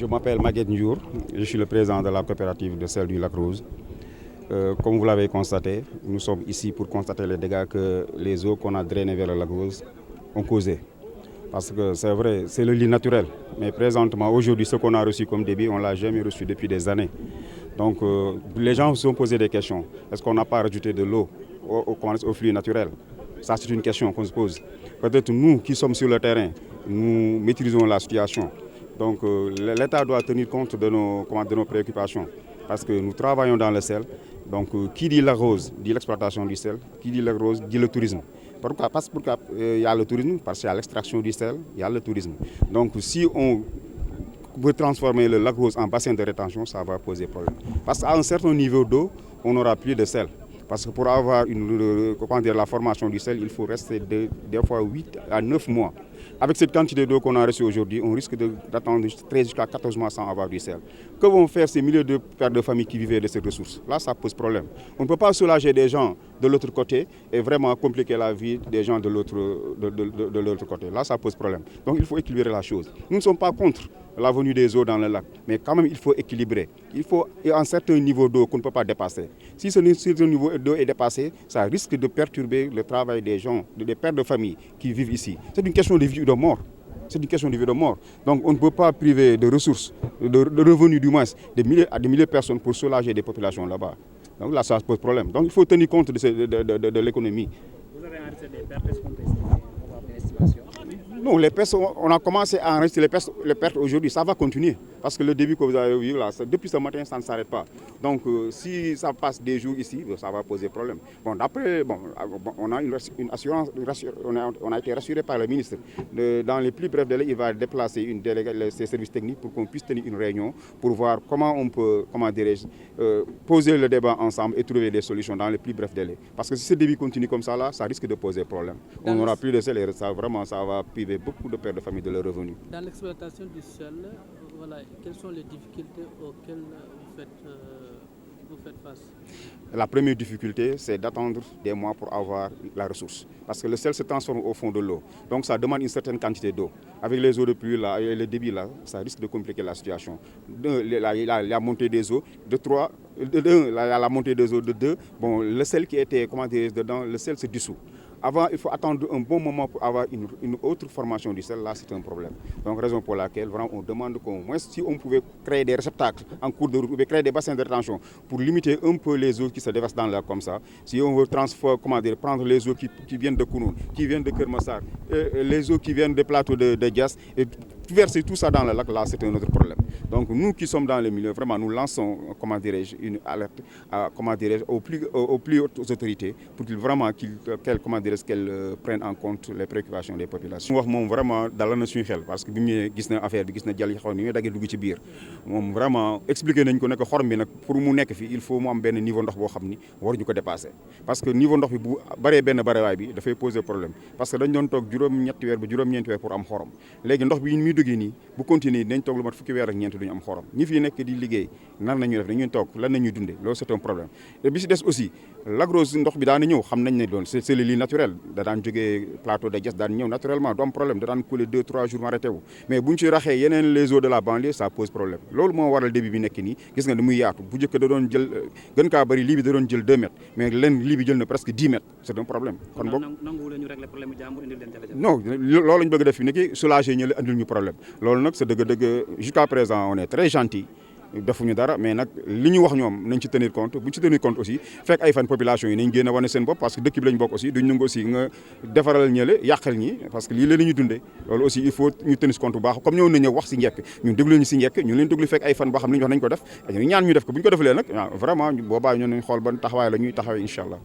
Je m'appelle Maguette Ndiour, je suis le président de la coopérative de sel du Lac Rose. Comme vous l'avez constaté, nous sommes ici pour constater les dégâts que les eaux qu'on a drainées vers le Lac Rose ont causés. Parce que c'est vrai, c'est le lit naturel. Mais présentement, aujourd'hui, ce qu'on a reçu comme débit, on ne l'a jamais reçu depuis des années. Donc les gens se sont posé des questions. Est-ce qu'on n'a pas rajouté de l'eau au flux naturel? Ça, c'est une question qu'on se pose. Peut-être nous qui sommes sur le terrain, nous maîtrisons la situation. Donc l'État doit tenir compte de nos préoccupations. Parce que nous travaillons dans le sel. Donc qui dit Lac Rose dit l'exploitation du sel. Qui dit Lac Rose dit le tourisme. Pourquoi? Parce qu'il y a le tourisme, parce qu'il y a l'extraction du sel, il y a le tourisme. Donc si on veut transformer le Lac Rose en bassin de rétention, ça va poser problème. Parce qu'à un certain niveau d'eau, on n'aura plus de sel. Parce que pour avoir la formation du sel, il faut rester des fois 8 à 9 mois. Avec cette quantité d'eau qu'on a reçue aujourd'hui, on risque d'attendre 13 jusqu'à 14 mois sans avoir du sel. Que vont faire ces milliers de pères de famille qui vivaient de ces ressources? Là, ça pose problème. On ne peut pas soulager des gens de l'autre côté et vraiment compliquer la vie des gens de l'autre côté. Là, ça pose problème. Donc, il faut équilibrer la chose. Nous ne sommes pas contre la venue des eaux dans le lac, mais quand même, il faut équilibrer. Il faut un certain niveau d'eau qu'on ne peut pas dépasser. Si ce niveau d'eau est dépassé, ça risque de perturber le travail des gens, des pères de famille qui vivent ici. C'est une question de vie ou de mort. C'est une question de vie ou de mort. Donc on ne peut pas priver de ressources, de revenus du moins, des milliers de personnes pour soulager des populations là-bas. Donc là, ça pose problème. Donc il faut tenir compte de l'économie. Vous avez enregistré des pertes, est-ce qu'on peut avoir une estimation? Non, les pertes, on a commencé à enregistrer les pertes aujourd'hui, ça va continuer. Parce que le début que vous avez vu là, depuis ce matin, ça ne s'arrête pas. Donc si ça passe des jours ici, ça va poser problème. Bon, d'après, on a une assurance, on a été rassuré par le ministre. Dans les plus brefs délais, il va déplacer ses services techniques pour qu'on puisse tenir une réunion pour voir comment on peut, poser le débat ensemble et trouver des solutions dans les plus brefs délais. Parce que si ce débit continue comme ça, là, ça risque de poser problème. On n'aura plus de sel et ça va priver beaucoup de pères de famille de leurs revenus. Dans l'exploitation du sel, voilà, quelles sont les difficultés auxquelles vous faites face? La première difficulté, c'est d'attendre des mois pour avoir la ressource. Parce que le sel se transforme au fond de l'eau. Donc ça demande une certaine quantité d'eau. Avec les eaux de pluie là, et le débit là, ça risque de compliquer la situation. La montée des eaux, la montée des eaux de 2, bon, le sel qui était dedans, le sel se dissout. Avant, il faut attendre un bon moment pour avoir une autre formation du sel. Là, c'est un problème. Donc, raison pour laquelle vraiment, on demande qu'au moins, si on pouvait créer des réceptacles en cours de route, ou créer des bassins de rétention pour limiter un peu les eaux qui se déversent dans l'air comme ça. Si on veut prendre les eaux qui viennent de Kounoune, qui viennent de Kermassar, les eaux qui viennent des plateaux de Dias, et verser tout ça dans le lac, là, c'est un autre problème. Donc, nous qui sommes dans le milieu, vraiment, nous lançons, une alerte aux plus hautes autorités pour qu'elles prennent en compte les préoccupations des populations. wax moom vraiment dalal na suñu xel parce que bi mu ñëwee gis na affaire bi gis na jàll yi xaw ni muy daggee dugg ci biir moom vraiment expliqué nañ ko ne xorom bi nag pour mu nekk fi il faut mu am benn niveau ndox boo xam ni waruñu ko dépasser parce que niveau ndox bi bu baree benn barewaay bi dafay poser problème parce que dañ doon toog juróom-ñetti weer ba juróom-ñeenti weer pour am xorom léegi ndox bi muy duggee nii bu continuer dañ toog lu mat fukki weer ak ñeent duñu am xorom ñi fi nekk di liggéey nan nañuy def dañuy toog lan nañuy dundee loolu c'est un problème et bi si des aussi Lac Rose ndox bi daana ñëw xam nañ ne doon c'est le lit naturel da daan jógee plateau de Diass daan ñëw naturellement du am problème da daan couler 2-3 jours arrêté wu mais buñ ci raxee yeneen les eaux de la banlieue ça pose problème loolu moo waral débit bi nekk nii gis nga ni muy yaatu bu njëkk da doon jël gën kaa bëri lii bi da doon jël 2 mètres mais leen lii bi jël na presque 10 mètres c'est un problème kon boog ñu régler problème bi jàmbur indil leen jafe-jafe. Non loolu lañ bëgg def fi nekk soulager ñu andil ñu problème loolu nag c'est dëgg jusqu'à présent on est très gentil defuñu dara mais nag li ñu wax ñoom nañ ci tenir compte buñ ci tenir compte aussi fekk ay fan population yi nañ génn a wane seen bopp parce que dëkk bi lañ bokk aussi duñ nangu aussi nga defaral ñële yàqal ñi parce que lii la ñuy dundee loolu aussi il faut ñu tenir compte bu baax comme ñëw na ñëw wax si njëkk ñun déglu ñu si njëkk ñu leen déglu fekk ay fan boo xam ne ñu wax nañ ko def ñu ñaan ñu def ko bu ñu ko defalee nag vraiment boobaa ñoo nañ xool ban taxawaay la ñuy taxawee incha allah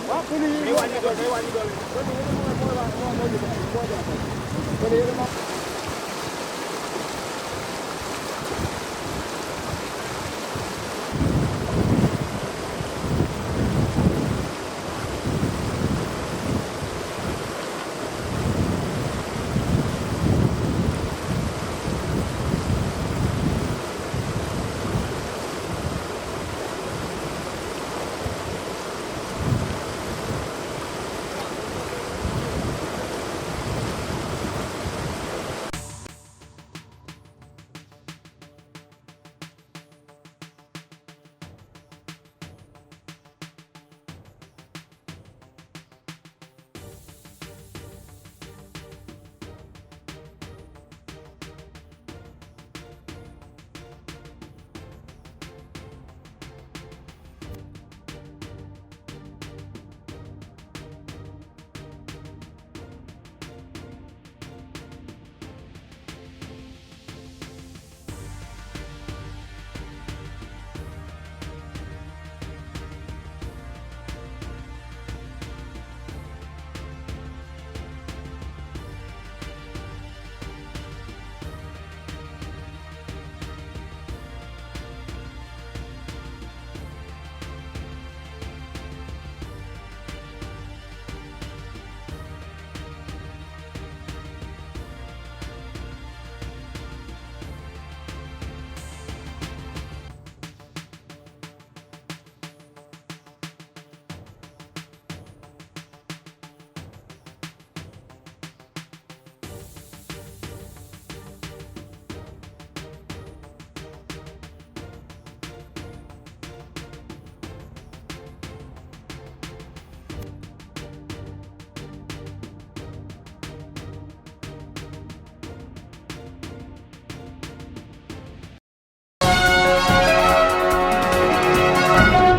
waaw